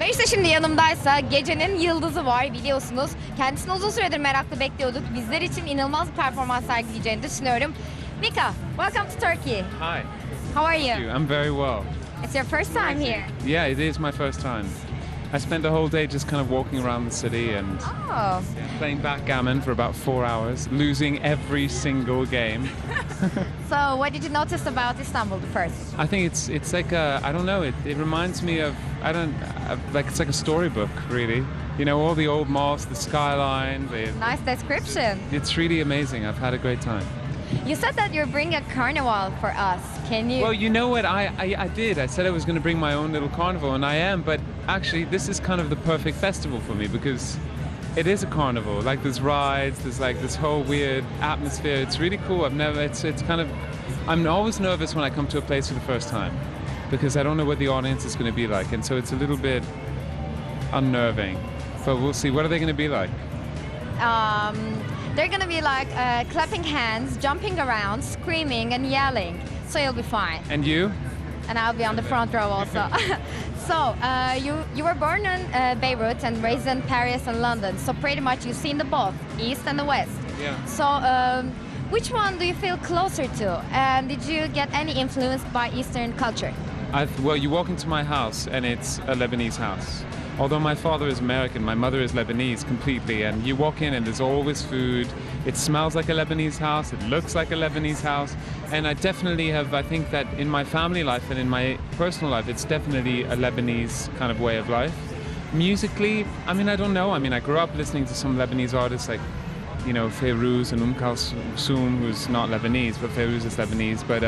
Ve işte şimdi yanımdaysa gecenin yıldızı var biliyorsunuz. Kendisini uzun süredir merakla bekliyorduk. Bizler için inanılmaz bir performans sergileyeceğini düşünüyorum. Mika, welcome to Turkey. Hi. How are you? I'm very well. It's your first time here. Yeah, it is my first time. I spent the whole day just kind of walking around the city and Oh. playing backgammon for about 4 hours, losing every single game. So what did you notice about Istanbul first? I think it's like I don't know, it reminds me of like it's like a storybook really. You know, all the old mosques, the skyline, Nice description. it's really amazing. I've had a great time. You said that you're bringing a carnival for us. Can you? Well, you know what, I did. I said I was going to bring my own little carnival, and I am, but actually this is kind of the perfect festival for me because it is a carnival. Like there's rides, there's like this whole weird atmosphere. It's really cool. It's kind of, I'm always nervous when I come to a place for the first time because I don't know what the audience is going to be like, and so it's a little bit unnerving. But we'll see. What are they going to be like? They're gonna be like clapping hands, jumping around, screaming and yelling. So you'll be fine. And you? And I'll be on the front row also. So you were born in Beirut and raised in Paris and London. So pretty much you've seen the both, East and the West. Yeah. So which one do you feel closer to? And did you get any influence by Eastern culture? Well, you walk into my house and it's a Lebanese house. Although my father is American, my mother is Lebanese completely, and you walk in and there's always food. It smells like a Lebanese house, it looks like a Lebanese house, and I definitely have, I think that in my family life and in my personal life, it's definitely a Lebanese kind of way of life. Musically, I mean, I don't know. I mean, I grew up listening to some Lebanese artists like, you know, Feyruz and Kulthum, who's not Lebanese, but Feyruz is Lebanese, but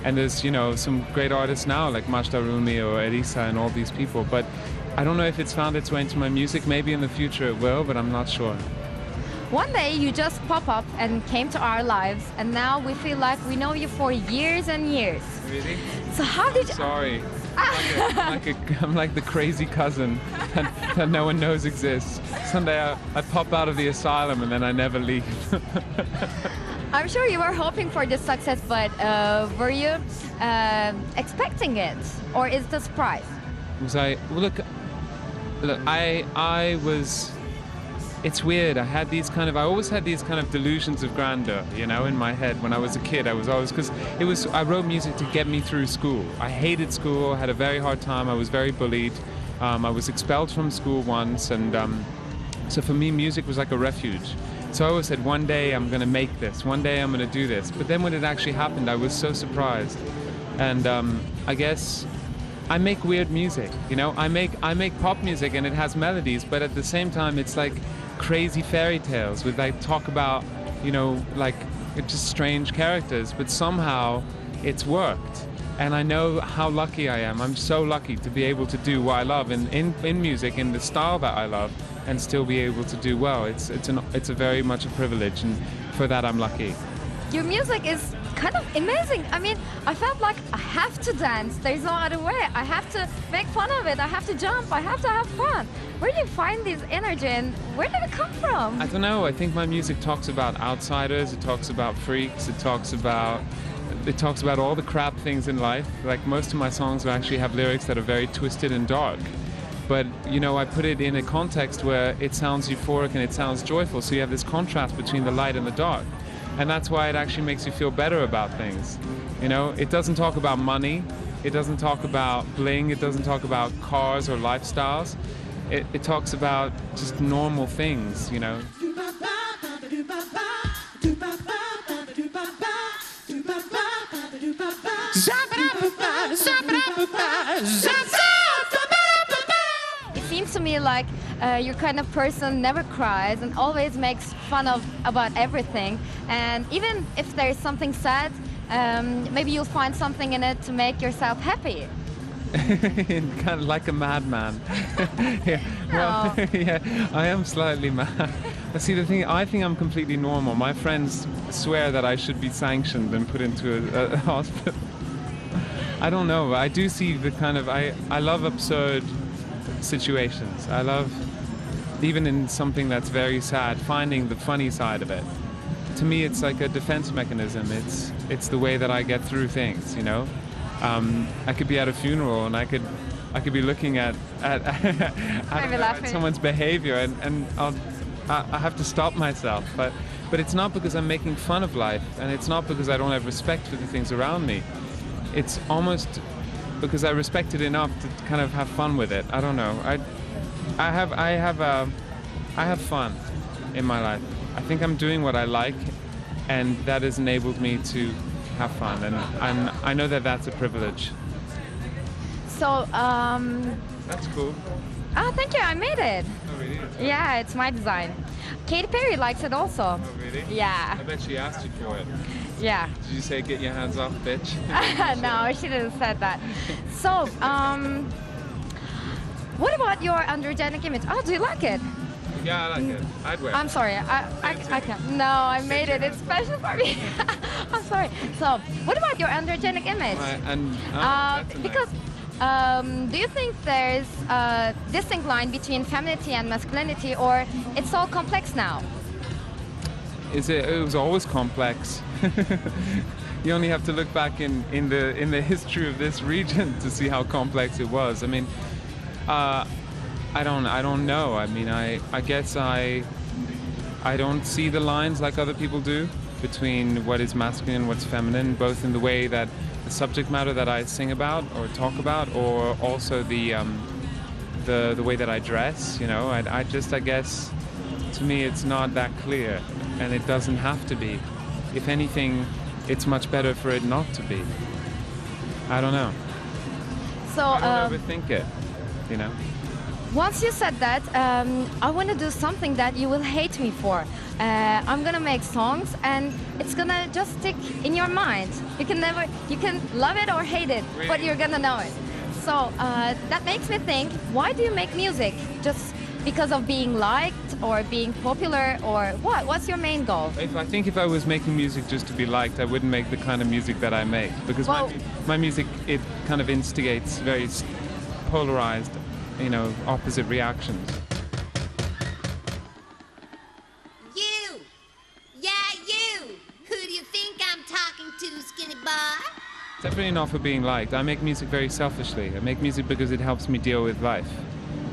and there's, you know, some great artists now like Majda Rumi or Elisa and all these people, but I don't know if it's found its way into my music. Maybe in the future it will, but I'm not sure. One day you just pop up and came to our lives, and now we feel like we know you for years and years. Really? So how did you... Sorry. I'm like the crazy cousin that no one knows exists. Someday I pop out of the asylum and then I never leave. I'm sure you were hoping for this success, but were you expecting it, or is it a surprise? Was I? Well, look, I was. It's weird. I always had these kind of delusions of grandeur, you know, in my head. When I was a kid, I was always, because I wrote music to get me through school. I hated school, had a very hard time, I was very bullied. I was expelled from school once, and so for me, music was like a refuge. So I always said, one day I'm going to make this, one day I'm going to do this. But then when it actually happened, I was so surprised. And I guess I make weird music, you know. I make pop music and it has melodies, but at the same time it's like crazy fairy tales with like talk about, you know, like just strange characters, but somehow it's worked. And I know how lucky I am. I'm so lucky to be able to do what I love in music, in the style that I love, and still be able to do well. It's a very much a privilege, and for that I'm lucky. Your music is kind of amazing. I mean, I felt like I have to dance. There's no other way. I have to make fun of it. I have to jump. I have to have fun. Where do you find this energy, and where did it come from? I don't know. I think my music talks about outsiders. It talks about freaks. It talks about all the crap things in life. Like most of my songs actually have lyrics that are very twisted and dark. But, you know, I put it in a context where it sounds euphoric and it sounds joyful. So you have this contrast between the light and the dark. And that's why it actually makes you feel better about things. You know, it doesn't talk about money. It doesn't talk about bling. It doesn't talk about cars or lifestyles. It talks about just normal things, you know. It seems to me like you're kind of person never cries and always makes fun of about everything. And even if there's something sad, maybe you'll find something in it to make yourself happy. Kind of like a madman. Yeah. Well, yeah, I am slightly mad. See, the thing, I think I'm completely normal. My friends swear that I should be sanctioned and put into a hospital. I don't know. I do see the kind of, I love absurd situations. I love, even in something that's very sad, finding the funny side of it. To me, it's like a defense mechanism. It's the way that I get through things, you know? I could be at a funeral and I could I could be looking at at someone's behavior, and I have to stop myself. But it's not because I'm making fun of life, and it's not because I don't have respect for the things around me. It's almost because I respect it enough to kind of have fun with it. I don't know. I have fun in my life. I think I'm doing what I like, and that has enabled me to have fun, and I know that that's a privilege. So, That's cool. oh, thank you, I made it. Oh, really? Yeah, it's my design. Katy Perry likes it also. Oh, really? Yeah, I bet she asked you for it. yeah. Did you say, get your hands off, bitch? No, she didn't say that. So, what about your androgenic image? Oh, do you like it? Yeah, I like it. I'd wear it. I'm sorry, I can't. No, I made it. It's special for me. I'm sorry. So, what about your androgenic image? That's a Because do you think there's a distinct line between femininity and masculinity, or it's all complex now? It was always complex. You only have to look back in the history of this region to see how complex it was. I mean, I don't know. I mean, I guess I don't see the lines like other people do between what is masculine and what's feminine, both in the way that the subject matter that I sing about or talk about, or also the way that I dress. You know, I guess to me it's not that clear, and it doesn't have to be. If anything, it's much better for it not to be. I don't know. So, I don't overthink it. You know. once you said that, I want to do something that you will hate me for. I'm gonna make songs, and it's gonna just stick in your mind. You can love it or hate it, Really? but you're gonna know it. So that makes me think, why do you make music? Just because of being liked or being popular, or what? What's your main goal? If I was making music just to be liked, I wouldn't make the kind of music that I make, because my music, it kind of instigates very polarized, opposite reactions. You! Yeah, you! Who do you think I'm talking to, skinny boy? Definitely not for being liked. I make music very selfishly. I make music because it helps me deal with life.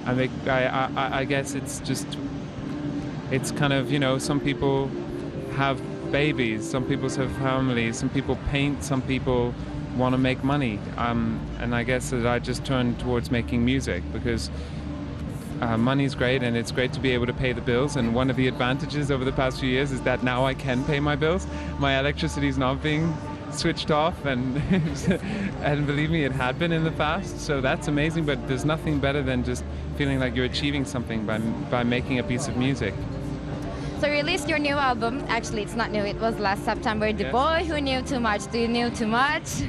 I guess it's kind of, some people have babies, some people have families, some people paint, some people want to make money. And I guess that I just turned towards making music because money's great, and it's great to be able to pay the bills. And one of the advantages over the past few years is that now I can pay my bills. My electricity is not being switched off, and and believe me, it had been in the past. So that's amazing, but there's nothing better than just feeling like you're achieving something by making a piece of music. So you released your new album. Actually, it's not new. It was last September. The Yes. Boy Who Knew Too Much. Do you knew too much?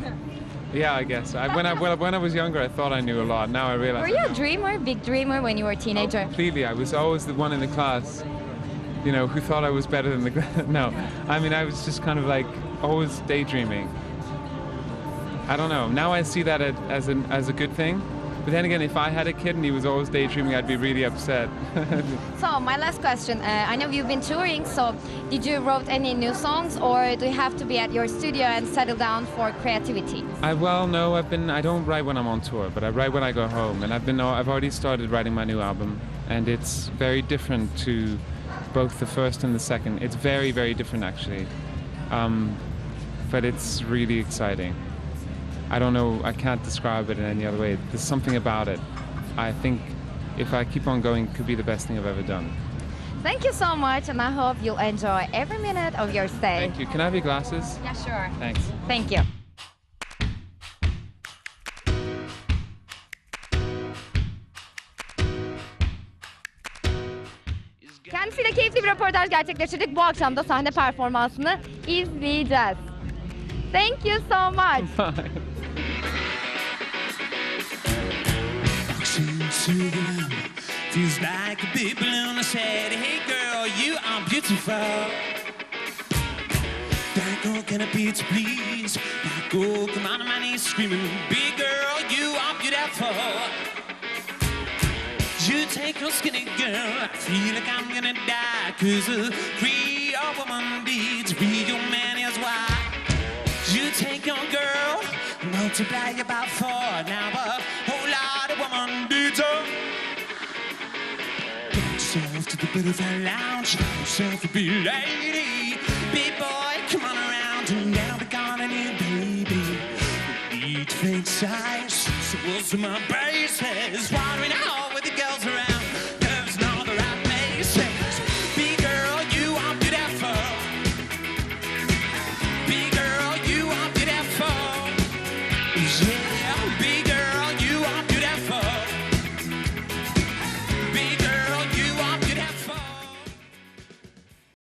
Yeah, I guess. When I was younger, I thought I knew a lot. Now I realize. Were you I a don't. dreamer, big dreamer when you were a teenager? Completely. I was always the one in the class, who thought I was better than the. No, I mean, I was just kind of like always daydreaming. I don't know. Now I see that as a good thing. But then again, if I had a kid and he was always daydreaming, I'd be really upset. So my last question. I know you've been touring. So did you wrote any new songs, or do you have to be at your studio and settle down for creativity? I don't write when I'm on tour, but I write when I go home. And I've already started writing my new album, and it's very different to both the first and the second. It's very, very different actually. But it's really exciting. I don't know, I can't describe it in any other way. There's something about it. I think if I keep on going, it could be the best thing I've ever done. Thank you so much, and I hope you'll enjoy every minute of your stay. Thank you. Can I have your glasses? Yeah, sure. Thanks. Thank you. Kendisiyle keyifli bir röportaj gerçekleştirdik. Bu akşam da sahne performansını izleyeceğiz. Thank you so much. Bye. To the lamp, feels like a big balloon. I said, hey girl, you are beautiful. That girl, can I be to please? That girl, come on my knees screaming, big girl, you are beautiful. You take your skinny girl, I feel like I'm gonna die. 'Cause a real woman needs real man is why. You take your girl, multiply about 4. Now a whole lot of women yourself to the butterfly lounge. Yourself a big lady. Big boy, come on around. And now we're gonna need baby. Need fake size. So what's my braces? Wandering out with the girls around. Curves not the right places. Big girl, you are beautiful. Big girl, you are beautiful. Yeah.